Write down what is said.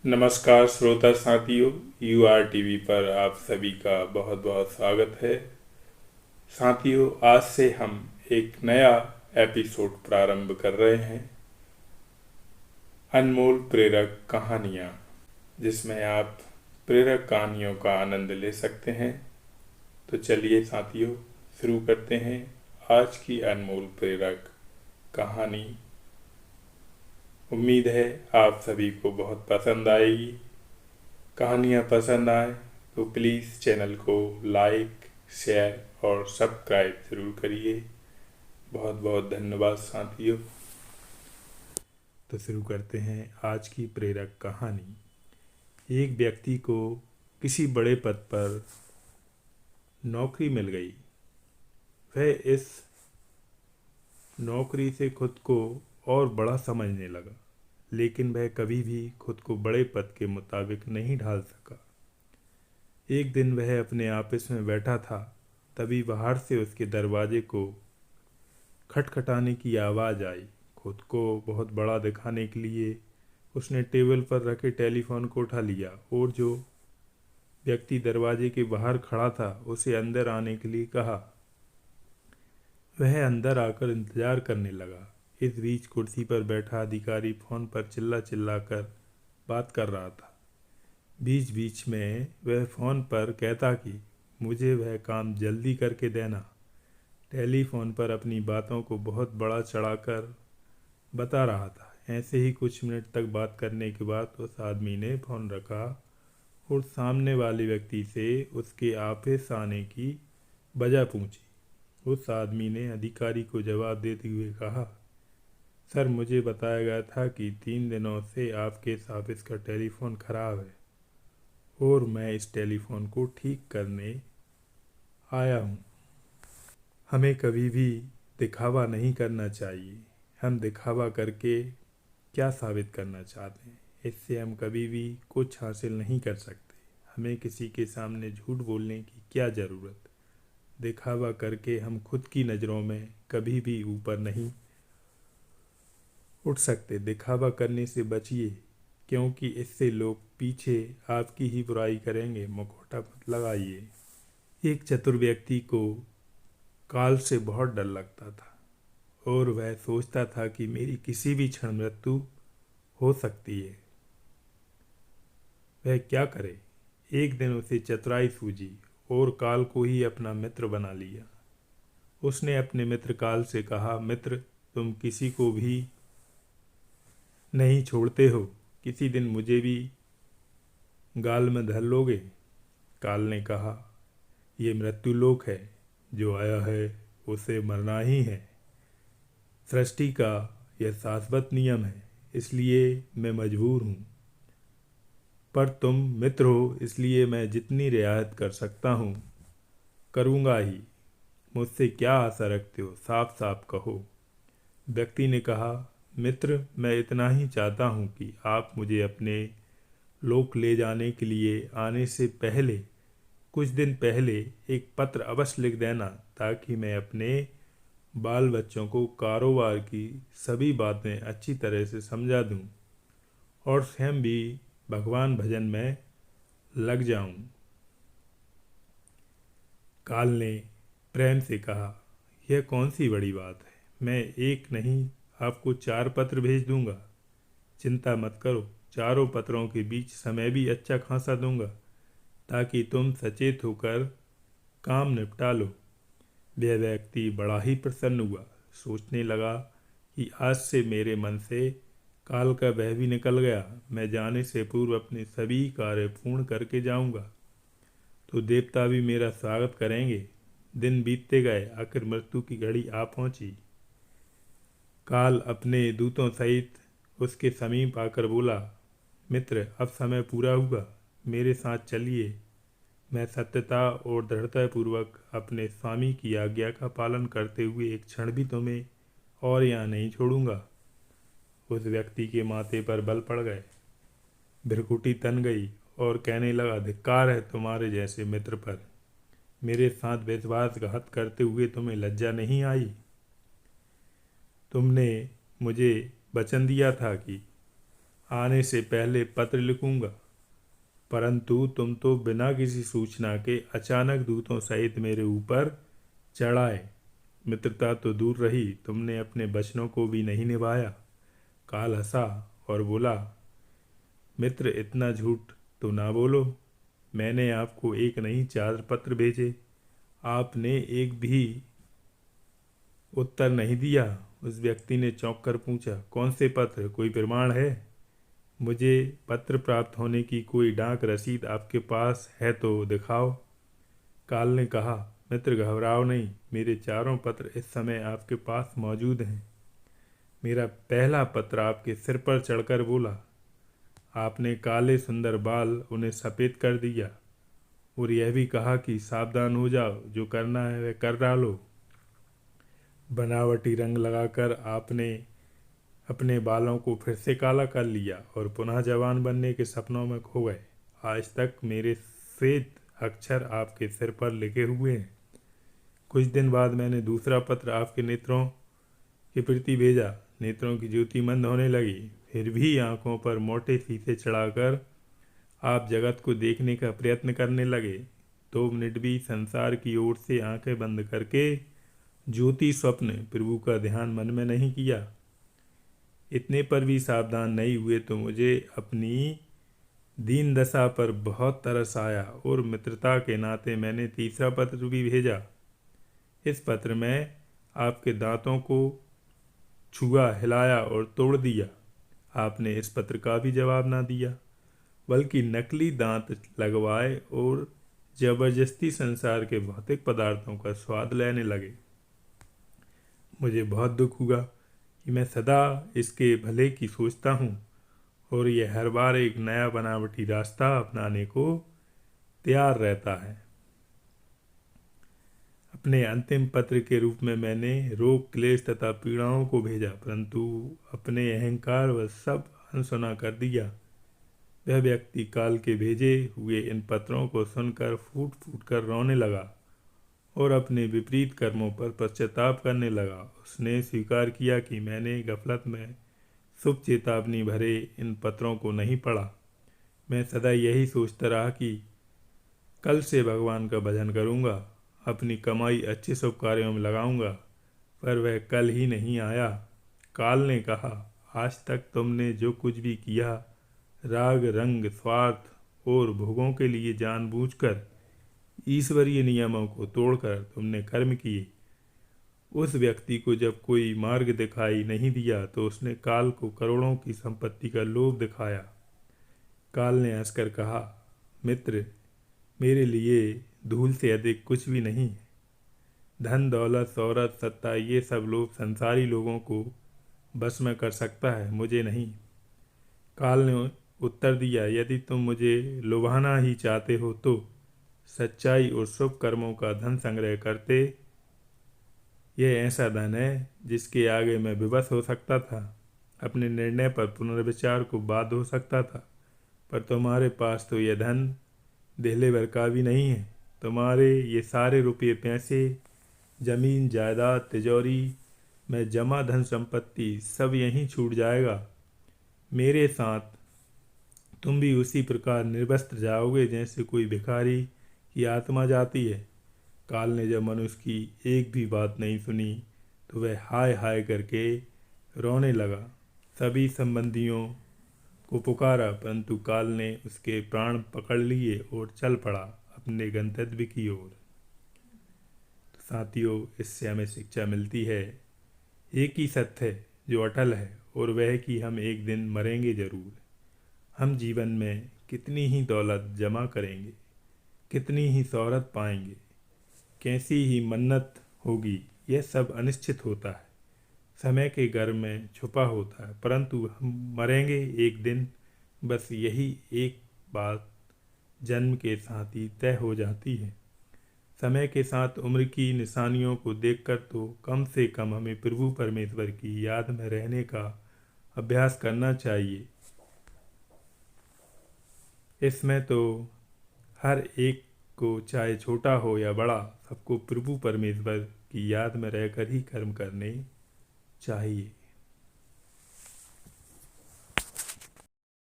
नमस्कार श्रोता साथियों, यू आर टीवी पर आप सभी का बहुत बहुत स्वागत है। साथियों, आज से हम एक नया एपिसोड प्रारंभ कर रहे हैं, अनमोल प्रेरक कहानियाँ, जिसमें आप प्रेरक कहानियों का आनंद ले सकते हैं। तो चलिए साथियों, शुरू करते हैं आज की अनमोल प्रेरक कहानी। उम्मीद है आप सभी को बहुत पसंद आएगी। कहानियाँ पसंद आए तो प्लीज़ चैनल को लाइक, शेयर और सब्सक्राइब ज़रूर करिए। बहुत बहुत धन्यवाद साथियों। तो शुरू करते हैं आज की प्रेरक कहानी। एक व्यक्ति को किसी बड़े पद पर नौकरी मिल गई। वह इस नौकरी से खुद को और बड़ा समझने लगा, लेकिन वह कभी भी खुद को बड़े पद के मुताबिक नहीं ढाल सका। एक दिन वह अपने ऑफिस में बैठा था, तभी बाहर से उसके दरवाजे को खटखटाने की आवाज़ आई। खुद को बहुत बड़ा दिखाने के लिए उसने टेबल पर रखे टेलीफोन को उठा लिया और जो व्यक्ति दरवाजे के बाहर खड़ा था उसे अंदर आने के लिए कहा। वह अंदर आकर इंतजार करने लगा। इस बीच कुर्सी पर बैठा अधिकारी फोन पर चिल्ला चिल्ला कर बात कर रहा था। बीच बीच में वह फ़ोन पर कहता कि मुझे वह काम जल्दी करके देना। टेलीफोन पर अपनी बातों को बहुत बड़ा चढ़ाकर बता रहा था। ऐसे ही कुछ मिनट तक बात करने के बाद उस आदमी ने फ़ोन रखा और सामने वाले व्यक्ति से उसके ऑफिस आने की वजह पूछी। उस आदमी ने अधिकारी को जवाब देते हुए कहा, सर, मुझे बताया गया था कि 3 दिनों से आपके इस ऑफिस का टेलीफोन ख़राब है और मैं इस टेलीफोन को ठीक करने आया हूँ। हमें कभी भी दिखावा नहीं करना चाहिए। हम दिखावा करके क्या साबित करना चाहते हैं, इससे हम कभी भी कुछ हासिल नहीं कर सकते। हमें किसी के सामने झूठ बोलने की क्या ज़रूरत। दिखावा करके हम खुद की नज़रों में कभी भी ऊपर नहीं उठ सकते। दिखावा करने से बचिए, क्योंकि इससे लोग पीछे आपकी ही बुराई करेंगे। मुखौटा मत लगाइए। एक चतुर व्यक्ति को काल से बहुत डर लगता था और वह सोचता था कि मेरी किसी भी क्षण मृत्यु हो सकती है। वह क्या करे। एक दिन उसे चतुराई सूझी और काल को ही अपना मित्र बना लिया। उसने अपने मित्र काल से कहा, मित्र, तुम किसी को भी नहीं छोड़ते हो, किसी दिन मुझे भी गाल में धर लोगे। काल ने कहा, ये मृत्युलोक है, जो आया है उसे मरना ही है। सृष्टि का यह शाश्वत नियम है, इसलिए मैं मजबूर हूँ। पर तुम मित्र हो, इसलिए मैं जितनी रियायत कर सकता हूँ करूँगा ही। मुझसे क्या आशा रखते हो, साफ साफ कहो। व्यक्ति ने कहा, मित्र, मैं इतना ही चाहता हूँ कि आप मुझे अपने लोक ले जाने के लिए आने से पहले, कुछ दिन पहले, एक पत्र अवश्य लिख देना, ताकि मैं अपने बाल बच्चों को कारोबार की सभी बातें अच्छी तरह से समझा दूं और स्वयं भी भगवान भजन में लग जाऊं। काल ने प्रेम से कहा, यह कौन सी बड़ी बात है। मैं एक नहीं, आपको 4 पत्र भेज दूंगा। चिंता मत करो, चारों पत्रों के बीच समय भी अच्छा खासा दूंगा, ताकि तुम सचेत होकर काम निपटा लो। वह व्यक्ति बड़ा ही प्रसन्न हुआ। सोचने लगा कि आज से मेरे मन से काल का भय भी निकल गया। मैं जाने से पूर्व अपने सभी कार्य पूर्ण करके जाऊंगा, तो देवता भी मेरा स्वागत करेंगे। दिन बीतते गए, आखिर मृत्यु की घड़ी आ पहुंची। काल अपने दूतों सहित उसके समीप आकर बोला, मित्र, अब समय पूरा हुआ, मेरे साथ चलिए। मैं सत्यता और दृढ़तापूर्वक अपने स्वामी की आज्ञा का पालन करते हुए एक क्षण भी तुम्हें और यहाँ नहीं छोड़ूंगा। उस व्यक्ति के माथे पर बल पड़ गए, भ्रिकुटी तन गई और कहने लगा, धिक्कार है तुम्हारे जैसे मित्र पर। मेरे साथ विश्वासघात करते हुए तुम्हें लज्जा नहीं आई। तुमने मुझे वचन दिया था कि आने से पहले पत्र लिखूंगा, परंतु तुम तो बिना किसी सूचना के अचानक दूतों सहित मेरे ऊपर चढ़ आए। मित्रता तो दूर रही, तुमने अपने वचनों को भी नहीं निभाया। काल हंसा और बोला, मित्र इतना झूठ तो ना बोलो। मैंने आपको एक नहीं 4 पत्र भेजे, आपने एक भी उत्तर नहीं दिया। उस व्यक्ति ने चौंक कर पूछा, कौन से पत्र, कोई प्रमाण है? मुझे पत्र प्राप्त होने की कोई डाक रसीद आपके पास है तो दिखाओ। काल ने कहा, मित्र घबराओ नहीं, मेरे 4 पत्र इस समय आपके पास मौजूद हैं। मेरा पहला पत्र आपके सिर पर चढ़कर बोला, आपने काले सुंदर बाल उन्हें सफ़ेद कर दिया, और यह भी कहा कि सावधान हो जाओ, जो करना है वह कर डालो। बनावटी रंग लगाकर आपने अपने बालों को फिर से काला कर लिया और पुनः जवान बनने के सपनों में खो गए। आज तक मेरे श्वेत अक्षर आपके सिर पर लिखे हुए हैं। कुछ दिन बाद मैंने दूसरा पत्र आपके नेत्रों के प्रति भेजा। नेत्रों की ज्योति मंद होने लगी, फिर भी आंखों पर मोटे शीशे चढ़ाकर आप जगत को देखने का प्रयत्न करने लगे। 2 मिनट भी संसार की ओर से आंखें बंद करके ज्योति स्वप्न प्रभु का ध्यान मन में नहीं किया। इतने पर भी सावधान नहीं हुए तो मुझे अपनी दीन दशा पर बहुत तरस आया और मित्रता के नाते मैंने तीसरा पत्र भी भेजा। इस पत्र में आपके दांतों को छुआ, हिलाया और तोड़ दिया। आपने इस पत्र का भी जवाब ना दिया, बल्कि नकली दांत लगवाए और जबरदस्ती संसार के भौतिक पदार्थों का स्वाद लेने लगे। मुझे बहुत दुख हुआ कि मैं सदा इसके भले की सोचता हूँ और यह हर बार एक नया बनावटी रास्ता अपनाने को तैयार रहता है। अपने अंतिम पत्र के रूप में मैंने रोग, क्लेश तथा पीड़ाओं को भेजा, परंतु अपने अहंकार व सब अनसुना कर दिया। वह व्यक्ति काल के भेजे हुए इन पत्रों को सुनकर फूट फूट कर रोने लगा और अपने विपरीत कर्मों पर पश्चाताप करने लगा। उसने स्वीकार किया कि मैंने गफलत में शुभ चेतावनी भरे इन पत्रों को नहीं पढ़ा। मैं सदा यही सोचता रहा कि कल से भगवान का भजन करूंगा, अपनी कमाई अच्छे शुभ कार्यों में लगाऊंगा, पर वह कल ही नहीं आया। काल ने कहा, आज तक तुमने जो कुछ भी किया, राग, रंग, स्वार्थ और भोगों के लिए जानबूझकर ईश्वरीय नियमों को तोड़कर तुमने कर्म किए। उस व्यक्ति को जब कोई मार्ग दिखाई नहीं दिया तो उसने काल को करोड़ों की संपत्ति का लोभ दिखाया। काल ने हंसकर कहा, मित्र, मेरे लिए धूल से अधिक कुछ भी नहीं है। धन, दौलत, शोहरत, सत्ता, ये सब लोभ संसारी लोगों को बस में कर सकता है, मुझे नहीं। काल ने उत्तर दिया, यदि तुम मुझे लुभाना ही चाहते हो तो सच्चाई और शुभ कर्मों का धन संग्रह करते। यह ऐसा धन है जिसके आगे मैं विवश हो सकता था, अपने निर्णय पर पुनर्विचार को बाध्य हो सकता था, पर तुम्हारे पास तो यह धन देहले भर का भी नहीं है। तुम्हारे ये सारे रुपये पैसे, जमीन जायदाद, तिजोरी में जमा धन संपत्ति सब यहीं छूट जाएगा। मेरे साथ तुम भी उसी प्रकार निर्वस्त्र जाओगे जैसे कोई भिखारी की आत्मा जाती है। काल ने जब मनुष्य की एक भी बात नहीं सुनी तो वह हाय हाय करके रोने लगा। सभी संबंधियों को पुकारा, परंतु काल ने उसके प्राण पकड़ लिए और चल पड़ा अपने गंतव्य की ओर। तो साथियों, इससे हमें शिक्षा मिलती है, एक ही सत्य है जो अटल है, और वह है कि हम एक दिन मरेंगे जरूर। हम जीवन में कितनी ही दौलत जमा करेंगे, कितनी ही शोहरत पाएंगे, कैसी ही मन्नत होगी, यह सब अनिश्चित होता है, समय के घर में छुपा होता है, परंतु हम मरेंगे एक दिन। बस यही एक बात जन्म के साथ ही तय हो जाती है। समय के साथ उम्र की निशानियों को देखकर तो कम से कम हमें प्रभु परमेश्वर की याद में रहने का अभ्यास करना चाहिए। इसमें तो हर एक को, चाहे छोटा हो या बड़ा, सबको प्रभु परमेश्वर की याद में रहकर ही कर्म करने चाहिए।